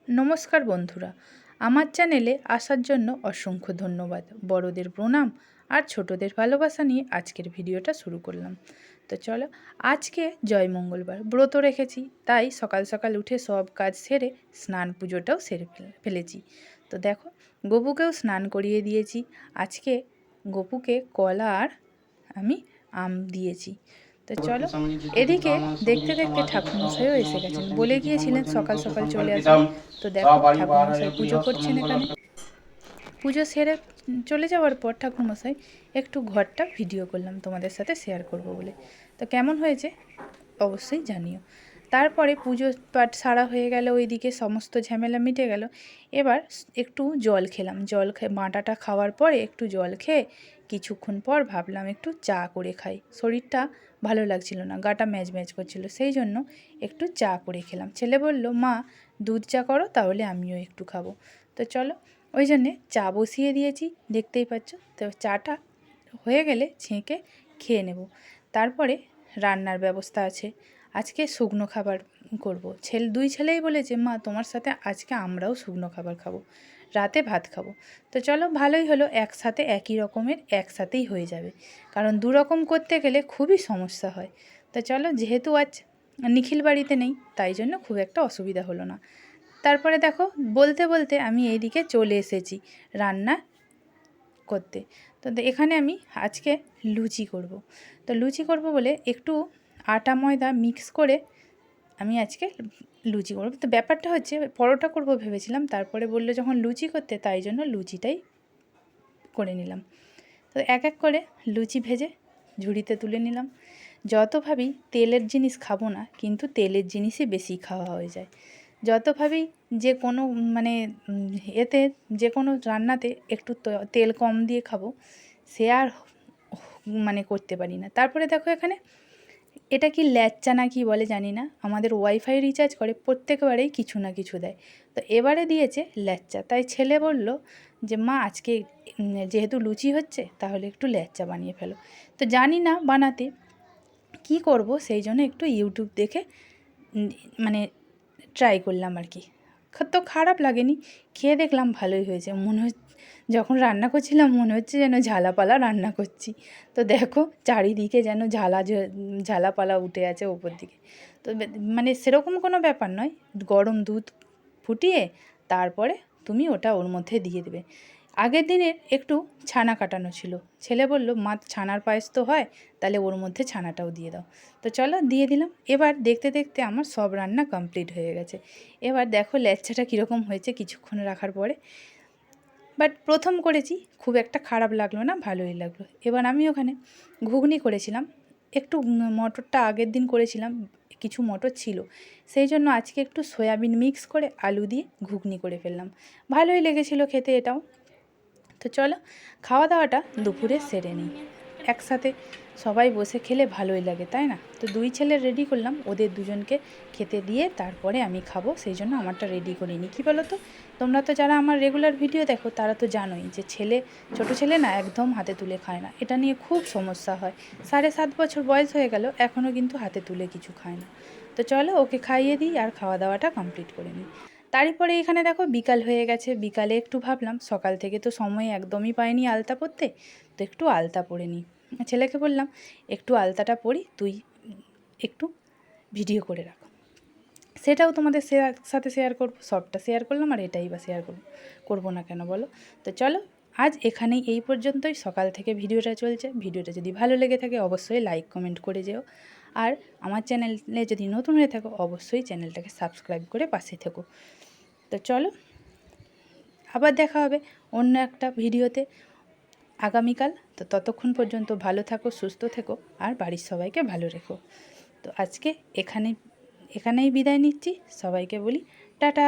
নমস্কার বন্ধুরা, আমার চ্যানেলে আসার জন্য অসংখ্য ধন্যবাদ। বড়দের প্রণাম আর ছোটদের ভালোবাসা নিয়ে আজকের ভিডিওটা শুরু করলাম। তো চলো, আজকে জয় মঙ্গলবার ব্রত রেখেছি, তাই সকাল সকাল উঠে সব কাজ সেরে স্নান পুজোটাও সেরে ফেলেছি। তো দেখো, গপুকেও স্নান করিয়ে দিয়েছি। আজকে গপুকে কলা আর আমি আম দিয়েছি। তো চলো, এদিকে দেখতে দেখতে ঠাকুরমশাইও এসে গেছেন। বলে গিয়েছিলেন সকাল সকাল চলে আসবে। তো দেখো, ঠাকুরমশাই পুজো করছেন এখানে। পুজো সেরে চলে যাওয়ার পর ঠাকুরমশাই একটু ঘরটা ভিডিও করলাম তোমাদের সাথে শেয়ার করব বলে। তো কেমন হয়েছে অবশ্যই জানিও। তারপরে পুজো পাঠ সারা হয়ে গেল, ওইদিকে সমস্ত ঝামেলা মিটে গেল। এবার একটু জল খেলাম। জল খেয়ে বাঁটাটা খাওয়ার পরে একটু জল খেয়ে কিছুক্ষণ পর ভাবলাম একটু চা করে খাই। শরীরটা ভালো লাগছিল না, গাটা ম্যাজ ম্যাজ করছিল, সেই জন্য একটু চা করে খেলাম। ছেলে বলল, মা দুধ চা করো, তাহলে আমিও একটু খাবো। তো চলো, ওই জন্যে চা বসিয়ে দিয়েছি, দেখতেই পাচ্ছ। তো চাটা হয়ে গেলে ছেঁকে খেয়ে নেব। তারপরে রান্নার ব্যবস্থা আছে। আজকে শুকনো খাবার করব। দুই ছেলেই বলেছে, মা তোমার সাথে আজকে আমরাও শুকনো খাবার খাবো, রাতে ভাত খাবো। তো চলো, ভালোই হলো, একসাথে একই রকমের একসাথেই হয়ে যাবে। কারণ দু রকম করতে গেলে খুবই সমস্যা হয়। তো চলো, যেহেতু আজ নিখিল বাড়িতে নেই, তাই জন্য খুব একটা অসুবিধা হলো না। তারপরে দেখো, বলতে বলতে আমি এইদিকে চলে এসেছি রান্না করতে। তো এখানে আমি আজকে লুচি করব। তো লুচি করব বলে একটু আটা ময়দা মিক্স করে আমি আজকে লুচি করব। তো ব্যাপারটা হচ্ছে, পরোটা করব ভেবেছিলাম, তারপরে বললো যখন লুচি করতে, তাই জন্য লুচিটাই করে নিলাম। তো এক এক করে লুচি ভেজে ঝুড়িতে তুলে নিলাম। যত ভাবি তেলের জিনিস খাবো না, কিন্তু তেলের জিনিসই বেশি খাওয়া হয়ে যায়। যত ভাবি যে কোনো মানে এতে যে কোনো রান্নাতে একটু তেল কম দিয়ে খাবো, সে আর মানে করতে পারি না। তারপরে দেখো, এখানে এটা কি ল্যাচ্চা না কি বলে জানি না, আমাদের ওয়াইফাই রিচার্জ করে প্রত্যেকবারেই কিছু না কিছু দেয়। তো এবারে দিয়েছে ল্যাচ্চা। তাই ছেলে বলল যে, মা আজকে যেহেতু লুচি হচ্ছে, তাহলে একটু ল্যাচ্চা বানিয়ে ফেলো। তো জানি না বানাতে, কি করব, সেই জন্য একটু ইউটিউব দেখে মানে ট্রাই করলাম আর কি। তো খারাপ লাগেনি, খেয়ে দেখলাম ভালোই হয়েছে। যখন রান্না করছিলাম মনে হচ্ছে যেন ঝালাপালা রান্না করছি। তো দেখো, চারিদিকে যেন ঝালাপালা উঠে আছে ওপর দিকে। তো মানে সেরকম কোনো ব্যাপার নয়, গরম দুধ ফুটিয়ে তারপরে তুমি ওটা ওর মধ্যে দিয়ে দেবে। আগের দিনের একটু ছানা কাটানো ছিল। ছেলে বলল, মা ছানার পায়েস তো হয়, তাহলে ওর মধ্যে ছানাটাও দিয়ে দাও। তো চলো, দিয়ে দিলাম। এবার দেখতে দেখতে আমার সব রান্না কমপ্লিট হয়ে গেছে। এবার দেখো ল্যাচ্চাটা কীরকম হয়েছে কিছুক্ষণ রাখার পরে। বাট প্রথম করেছি, খুব একটা খারাপ লাগলো না, ভালোই লাগলো। এবার আমি ওখানে ঘুগনি করেছিলাম। একটু মটরটা আগের দিন করেছিলাম, কিছু মটর ছিল, সেই জন্য আজকে একটু সয়াবিন মিক্স করে আলু দিয়ে ঘুগনি করে ফেললাম। ভালোই লেগেছিলো খেতে এটাও। তো চলো, খাওয়া দাওয়াটা দুপুরে সেরে নিই। একসাথে সবাই বসে খেলে ভালোই লাগে, তাই না? তো দুই ছেলে রেডি করলাম, ওদের দুজনকে খেতে দিয়ে তারপরে আমি খাবো, সেই জন্য আমারটা রেডি করিনি। কী বলো তো, তোমরা তো যারা আমার রেগুলার ভিডিও দেখো, তারা তো জানোই যে ছোটো ছেলে না একদম হাতে তুলে খায় না। এটা নিয়ে খুব সমস্যা হয়। 7.5 বছর বয়স হয়ে গেল, এখনও কিন্তু হাতে তুলে কিছু খায় না। তো চলো, ওকে খাইয়ে দিই আর খাওয়া দাওয়াটা কমপ্লিট করে নিই। তারপরে এখানে দেখো বিকাল হয়ে গেছে। বিকালে একটু ভাবলাম, সকাল থেকে তো সময় একদমই পাইনি আলতা পরতে, তো একটু আলতা পরে নিই। ছেলেকে বললাম, একটু আলতাটা পরি, তুই একটু ভিডিও করে রাখ। সেটাও তোমাদের সাথে শেয়ার করবো। সবটা শেয়ার করলাম, আর এটাই বা শেয়ার করবো না কেন বলো? তো চলো, আজ এখানেই এই পর্যন্তই। সকাল থেকে ভিডিওটা চলছে। ভিডিওটা যদি ভালো লেগে থাকে অবশ্যই লাইক কমেন্ট করে যেও। আর আমার চ্যানেলে যদি নতুন হয়ে থাকো, অবশ্যই চ্যানেলটাকে সাবস্ক্রাইব করে পাশে থেকো। তো চলো, আবার দেখা হবে অন্য একটা ভিডিওতে আগামীকাল। তো ততক্ষণ পর্যন্ত ভালো থাকো, সুস্থ থেকো, আর বাড়ির সবাইকে ভালো রেখো। তো আজকে এখানেই বিদায় নিচ্ছি। সবাইকে বলি টাটা।